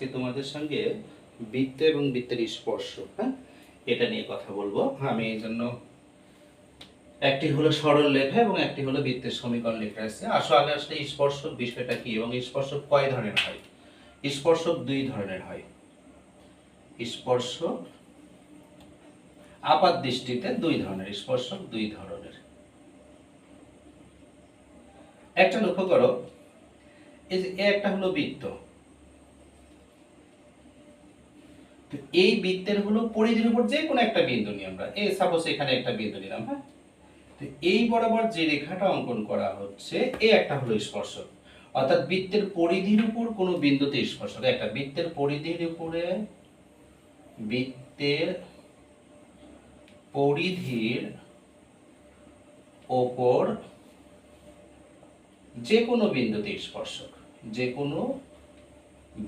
আজকে তোমাদের সঙ্গে বৃত্ত এবং বৃত্তের স্পর্শ, হ্যাঁ, এটা নিয়ে কথা বলবো। আমি এই জন্য একটি হলো সরল লেখা এবং একটি হলো বৃত্তের সমীকরণ লেখা আছে। আসলে স্পর্শক বিষয়টা কি এবং স্পর্শক কয় ধরনের হয়? স্পর্শক দুই ধরনের হয়। স্পর্শক আপাত দৃষ্টিতে দুই ধরনের, স্পর্শক দুই ধরনের। একটা লক্ষ্য করো, এই যে একটা হলো বৃত্ত, এই বৃত্তের হলো পরিধির উপর যে কোনো একটা বিন্দু নিই আমরা, এই সাপোজ এখানে একটা বিন্দু নিলাম, হ্যাঁ, তো এই বরাবর যে রেখাটা অঙ্কন করা হচ্ছে এই একটা হলো স্পর্শক। অর্থাৎ বৃত্তের পরিধির উপর কোনো বিন্দুতে স্পর্শক একটা, বৃত্তের পরিধির উপরে, বৃত্তের পরিধির ওপর যে কোনো বিন্দুতে স্পর্শক, যে কোনো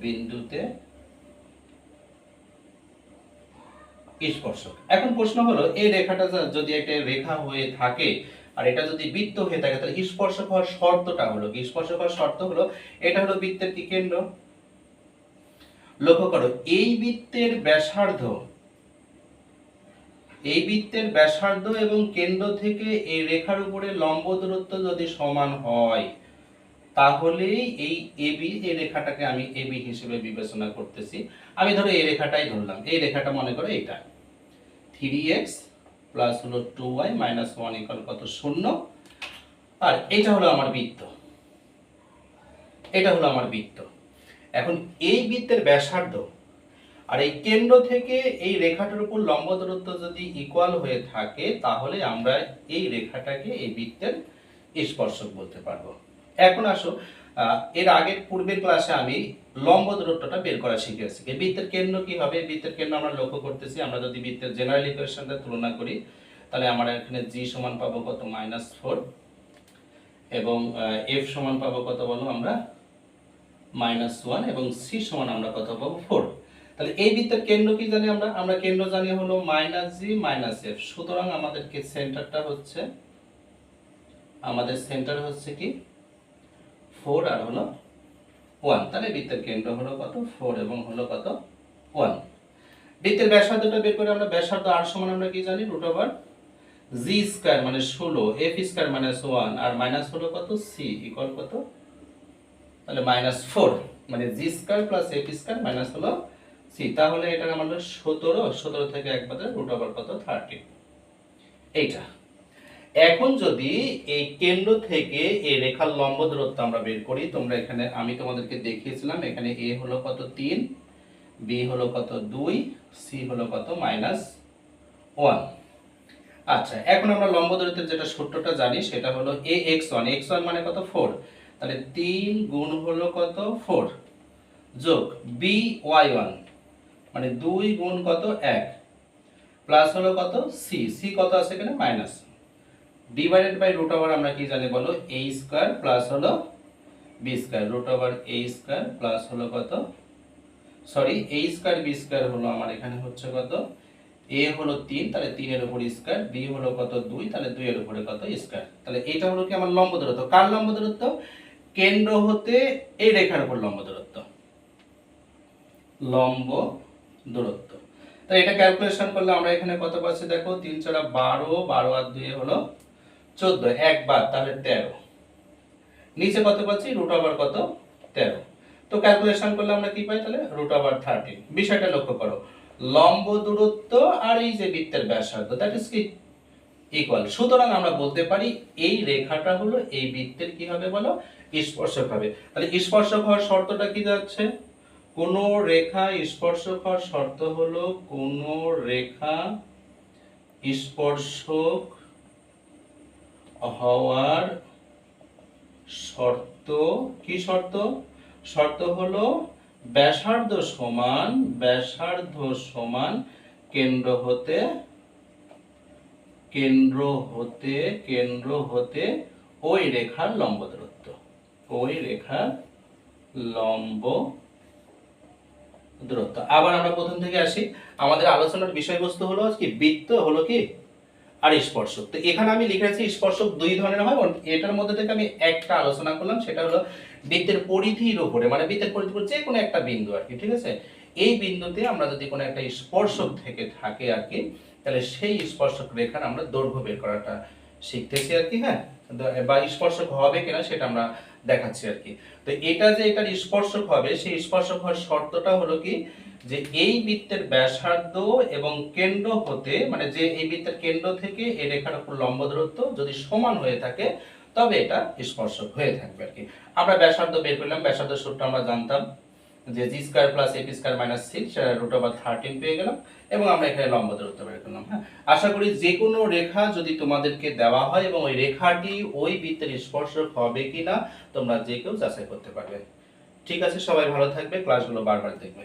বিন্দুতে স্পর্শক। এখন প্রশ্ন হলো, এই রেখাটা যদি একটা রেখা হয়ে থাকে আর এটা যদি বৃত্ত হয়ে থাকে, তাহলে স্পর্শক হওয়ার শর্তটা হলো কি? স্পর্শক হওয়ার শর্ত হলো এটা হলো বৃত্তের কি কেন্দ্র। লক্ষ্য করো, এই বৃত্তের ব্যাসার্ধ, এই বৃত্তের ব্যাসার্ধ এবং কেন্দ্র থেকে এই রেখার উপরে লম্ব দূরত্ব যদি সমান হয়, তাহলে এই এবি, এই রেখাটাকে আমি এবি হিসেবে বিবেচনা করতেছি। আমি ধরো এই রেখাটাই ধরলাম, এই রেখাটা মনে করো এটা 3x প্লাস হলো 2y মাইনাস 1 ইকুয়াল কত? 0। আর এটা হলো আমার বৃত্ত, এটা হলো আমার বৃত্ত। এখন এই বৃত্তের ব্যাসার্ধ আর এই কেন্দ্র থেকে এই রেখাটার উপর লম্ব দূরত্ব যদি ইকুয়াল হয়ে থাকে, তাহলে আমরা এই রেখাটাকে এই বৃত্তের স্পর্শক বলতে পারবো। এখন আসো, এর আগের পূর্বের ক্লাসে আমি লম্ব দূরত্বটা বের করা শিখেছি। বৃত্তের কেন্দ্র কি হবে? বৃত্তের কেন্দ্র আমরা লক্ষ্য করতেছি, আমরা যদি বৃত্তের জেনারেল ইকুয়েশনটা তুলনা করি, তাহলে আমরা এখানে জি সমান পাবো কত? -4, এবং এফ সমান পাবো কত বলো আমরা? -1, এবং সি সমান আমরা কত পাবো? 4। তাহলে এই বৃত্তের কেন্দ্র কি জানি আমরা? আমরা কেন্দ্র জানি হলো -জি -f। সুতরাং আমাদেরকে সেন্টারটা হচ্ছে, আমাদের সেন্টার হচ্ছে কি 4 আর হলো 1। তাহলে বৃত্তের কেন্দ্র হলো কত? 4 এবং হলো কত? 1। বৃত্তের ব্যাসার্ধটা বের করে আমরা ব্যাসার্ধ r সমান আমরা কি জানি? √g² মানে 16, f² মানে 1, আর মাইনাস হলো কত? c ইকুয়াল কত? তাহলে -4 মানে g² প্লাস f² মাইনাস হলো c। তাহলে এটা আমার হলো 17 থেকে 1 বাদে কত? 30। এইটা। এখন যদি এই কেন্দ্র থেকে এই রেখার লম্ব দূরত্ব আমরা বের করি, তোমরা এখানে আমি তোমাদেরকে দেখিয়েছিলাম, এখানে a হলো কত? 3, b হলো কত? 2, c হলো কত? -1। আচ্ছা, এখন আমরা লম্ব দূরত্বের যেটা সূত্রটা জানি সেটা হলো ax1, x1 মানে কত? 4। তাহলে 3 গুণ হলো কত? 4 যোগ by1 মানে 2 গুণ কত? 1 প্লাস হলো কত? c, c কত আছে এখানে? মাইনাস, ডিভাইডেড বাই √, আমরা কি জানি বলো? a² প্লাস হলো b² √a² প্লাস হলো কত? সরি, a² b² হলো আমার এখানে হচ্ছে কত? a হলো 3, তাহলে 3 এর উপর স্কয়ার, b হলো কত? 2, তাহলে 2 এর উপরে কত? স্কয়ার। তাহলে এটা হলো কি আমার লম্ব দূরত্ব। কার লম্ব দূরত্ব? কেন্দ্র হতে এই রেখার উপর লম্ব দূরত্ব, লম্ব দূরত্ব। তাহলে এটা ক্যালকুলেশন করলে আমরা এখানে কত পাচ্ছি দেখো? 3 4 12, 12 আর 2 হলো 14, এক বাদ, তাহলে 13। নিচে কত পাচ্ছি? √, কত? 13। তো ক্যালকুলেশন করলে আমরা কি পাই? তাহলে √13। বিষয়টা লক্ষ্য করো, লম্ব দূরত্ব আর এই যে বৃত্তের ব্যাসার্ধ, দ্যাট ইজ কি ইকুয়াল। সুতরাং আমরা বলতে পারি এই রেখাটা হলো এই বৃত্তের কি হবে বলো? স্পর্শক হবে। তাহলে স্পর্শক হওয়ার শর্তটা কি যাচ্ছে? কোন রেখা স্পর্শক হওয়ার শর্ত হলো কোন রেখা স্পর্শক হওয়ার শর্ত কি? শর্ত হলো ব্যাসার্ধ সমান কেন্দ্র হতে ওই রেখার লম্ব দূরত্ব, ওই রেখার লম্ব দূরত্ব। আবার আমরা প্রথম থেকে আসি, আমাদের আলোচনার বিষয়বস্তু হলো কি? বৃত্ত হলো কি আর স্পর্শক। তো এখানে আমি লিখেছি স্পর্শক দুই ধরনের হয়, এটার মধ্যে থেকে আমি একটা আলোচনা করলাম, সেটা হলো বৃত্তের পরিধির উপরে, মানে বৃত্তের পরিধির উপরে যে কোনো একটা বিন্দু আর কি, ঠিক আছে। এই বিন্দুতে আমরা যদি কোনো একটা স্পর্শক থেকে থাকে আর কি, তাহলে সেই স্পর্শক রেখার আমরা দৈর্ঘ্য বের করাটা শিখতেছি আর কি। হ্যাঁ, বা স্পর্শক হবে কিনা সেটা আমরা দেখাচ্ছি আর কি। তো এটা যে এটার স্পর্শক হবে, সেই স্পর্শক হওয়ার শর্তটা হলো কি, যে এই বৃত্তের ব্যাসার্ধ এবং কেন্দ্র হতে, মানে যে এই বৃত্তের কেন্দ্র থেকে এই রেখার উপর লম্ব দূরত্ব যদি সমান হয়ে থাকে, তবে এটা স্পর্শক হয়ে থাকবে আর কি। আমরা ব্যাসার্ধ বের করলাম, ব্যাসার্ধ সূত্র আমরা জানতাম যে G square plus AP square minus 6 √13 পেয়ে গেলাম, এবং আমরা এখানে লম্ব দূরত্ব বের করলাম। হ্যাঁ, আশা করি যে কোনো রেখা যদি তোমাদেরকে দেওয়া হয় এবং ওই রেখাটি ওই বৃত্তের স্পর্শক হবে কিনা তোমরা যে কেউ যাচাই করতে পারবে। ঠিক আছে, সবাই ভালো থাকবে, ক্লাসগুলো বারবার দেখবে।